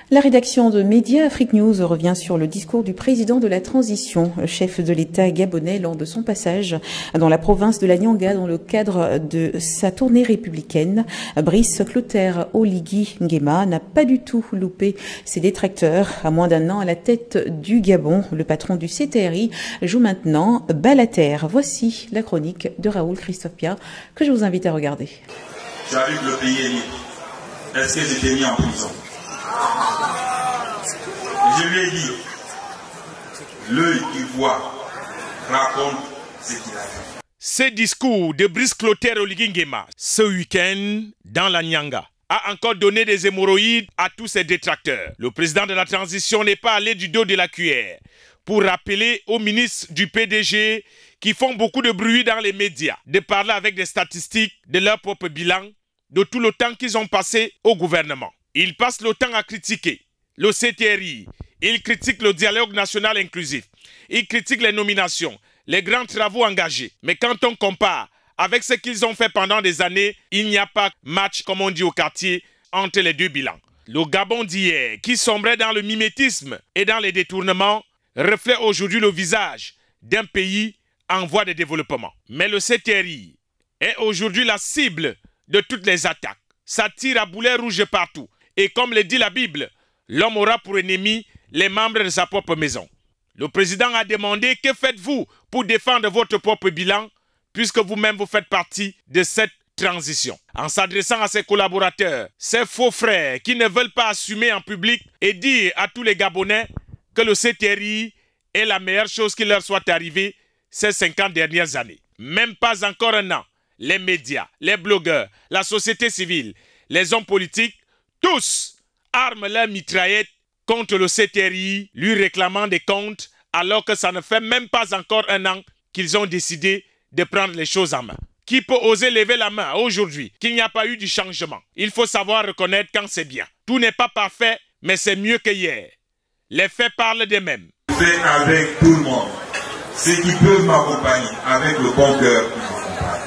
La rédaction de Média Afrique News revient sur le discours du président de la transition, chef de l'État gabonais, lors de son passage dans la province de la Nyanga dans le cadre de sa tournée républicaine. Brice Clotaire Oligui Nguema n'a pas du tout loupé ses détracteurs. À moins d'un an à la tête du Gabon, le patron du CTRI joue maintenant bal à terre. Voici la chronique de Raoul Christophe Pia que je vous invite à regarder. J'arrive, le pays est libre. Est-ce que j'étais mis en prison? Je lui ai dit, l'œil qui voit raconte ce qu'il a fait. Ce discours de Brice Clotaire Oligui Nguema, ce week-end dans la Nyanga, a encore donné des hémorroïdes à tous ses détracteurs. Le président de la transition n'est pas allé du dos de la cuillère pour rappeler aux ministres du PDG qui font beaucoup de bruit dans les médias, de parler avec des statistiques de leur propre bilan, de tout le temps qu'ils ont passé au gouvernement. Ils passent le temps à critiquer le CTRI, ils critiquent le dialogue national inclusif, ils critiquent les nominations, les grands travaux engagés. Mais quand on compare avec ce qu'ils ont fait pendant des années, il n'y a pas match, comme on dit au quartier, entre les deux bilans. Le Gabon d'hier, qui sombrait dans le mimétisme et dans les détournements, reflète aujourd'hui le visage d'un pays en voie de développement. Mais le CTRI est aujourd'hui la cible de toutes les attaques. Ça tire à boulet rouge partout. Et comme le dit la Bible, l'homme aura pour ennemi les membres de sa propre maison. Le président a demandé que faites-vous pour défendre votre propre bilan, puisque vous-même vous faites partie de cette transition. En s'adressant à ses collaborateurs, ses faux frères qui ne veulent pas assumer en public et dire à tous les Gabonais que le CTRI est la meilleure chose qui leur soit arrivée ces 50 dernières années. Même pas encore un an, les médias, les blogueurs, la société civile, les hommes politiques, tous arment leurs mitraillettes contre le CTRI, lui réclamant des comptes, alors que ça ne fait même pas encore un an qu'ils ont décidé de prendre les choses en main. Qui peut oser lever la main aujourd'hui qu'il n'y a pas eu du changement? Il faut savoir reconnaître quand c'est bien. Tout n'est pas parfait, mais c'est mieux que hier. Les faits parlent d'eux-mêmes. Je fais avec tout le monde. Ceux qui peuvent m'accompagner avec le bon cœur, ils m'accompagnent.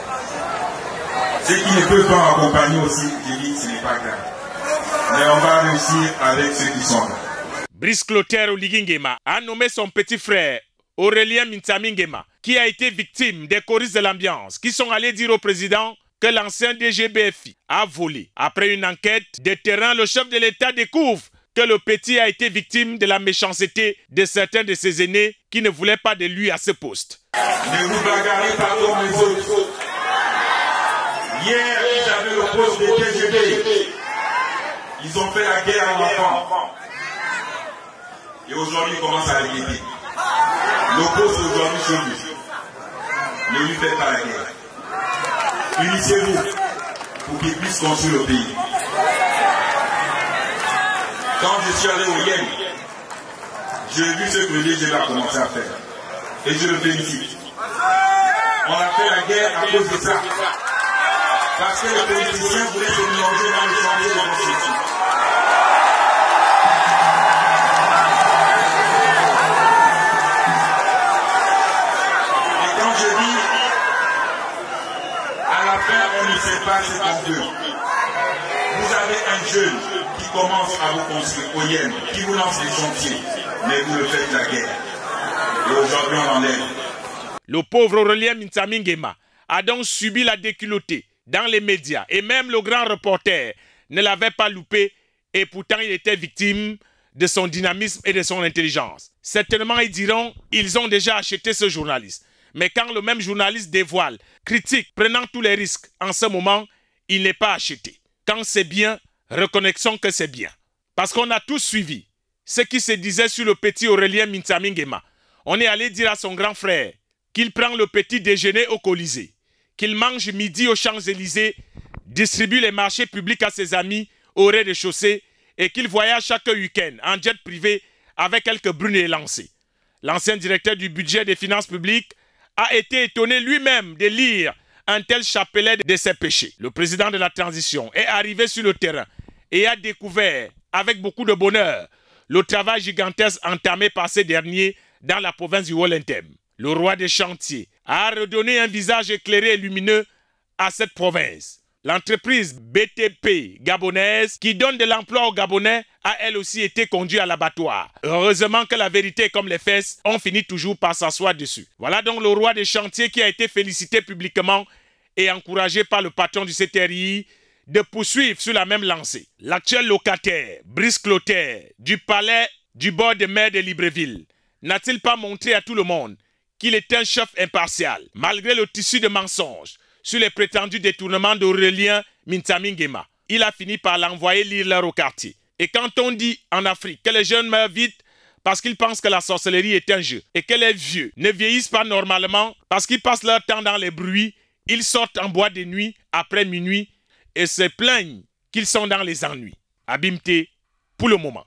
Ceux qui ne peuvent pas m'accompagner aussi, je dis ce n'est pas grave. Mais on va réussir avec ceux qui sont là. Brice Clotaire Oligui Nguema a nommé son petit frère Aurélien Mintami Nguema, qui a été victime des choristes de l'ambiance, qui sont allés dire au président que l'ancien DGBFI a volé. Après une enquête de terrain, le chef de l'État découvre que le petit a été victime de la méchanceté de certains de ses aînés qui ne voulaient pas de lui à ce poste. Ne vous bagarrez pas comme les autres. Hier, ils avaient le poste de DGB. Ils ont fait la guerre à l'enfant. Et aujourd'hui, ils commencent à regretter. Le poste aujourd'hui chez lui. Ne lui faites pas la guerre. Unissez-vous pour qu'il puisse construire le pays. Quand je suis allé au Yémen, j'ai vu ce que le DGB a commencé à faire. Et je le félicite. On a fait la guerre à cause de ça. Parce que les politiciens voulaient se mélanger dans le chantier de construction. Et quand je dis, à la fin, on ne sait pas ce qu'on veut. Vous avez un jeune qui commence à vous construire au Yémen, qui vous lance les chantiers, mais vous le faites la guerre. Et aujourd'hui, on enlève. Le pauvre Aurélien Mintami Nguema a donc subi la déculottée dans les médias, et même le grand reporter ne l'avait pas loupé, et pourtant il était victime de son dynamisme et de son intelligence. Certainement ils diront, ils ont déjà acheté ce journaliste. Mais quand le même journaliste dévoile, critique, prenant tous les risques, en ce moment, il n'est pas acheté. Quand c'est bien, reconnaissons que c'est bien. Parce qu'on a tous suivi ce qui se disait sur le petit Aurélien Mintami Nguema. On est allé dire à son grand frère qu'il prend le petit déjeuner au Colisée, qu'il mange midi aux Champs-Élysées, distribue les marchés publics à ses amis au rez-de-chaussée et qu'il voyage chaque week-end en jet privé avec quelques brunes élancées. L'ancien directeur du budget des finances publiques a été étonné lui-même de lire un tel chapelet de ses péchés. Le président de la transition est arrivé sur le terrain et a découvert avec beaucoup de bonheur le travail gigantesque entamé par ces derniers dans la province du Wollentem. Le roi des chantiers a redonné un visage éclairé et lumineux à cette province. L'entreprise BTP gabonaise, qui donne de l'emploi aux Gabonais, a elle aussi été conduite à l'abattoir. Heureusement que la vérité, comme les fesses, on finit toujours par s'asseoir dessus. Voilà donc le roi des chantiers qui a été félicité publiquement et encouragé par le patron du CTRI de poursuivre sur la même lancée. L'actuel locataire, Brice Clotaire, du palais du bord de mer de Libreville, n'a-t-il pas montré à tout le monde qu'il est un chef impartial, malgré le tissu de mensonges sur les prétendus détournements d'Aurélien Mintami Nguema? Il a fini par l'envoyer lire l'heure au quartier. Et quand on dit en Afrique que les jeunes meurent vite parce qu'ils pensent que la sorcellerie est un jeu, et que les vieux ne vieillissent pas normalement parce qu'ils passent leur temps dans les bruits, ils sortent en boîte de nuit après minuit et se plaignent qu'ils sont dans les ennuis. Abimté pour le moment.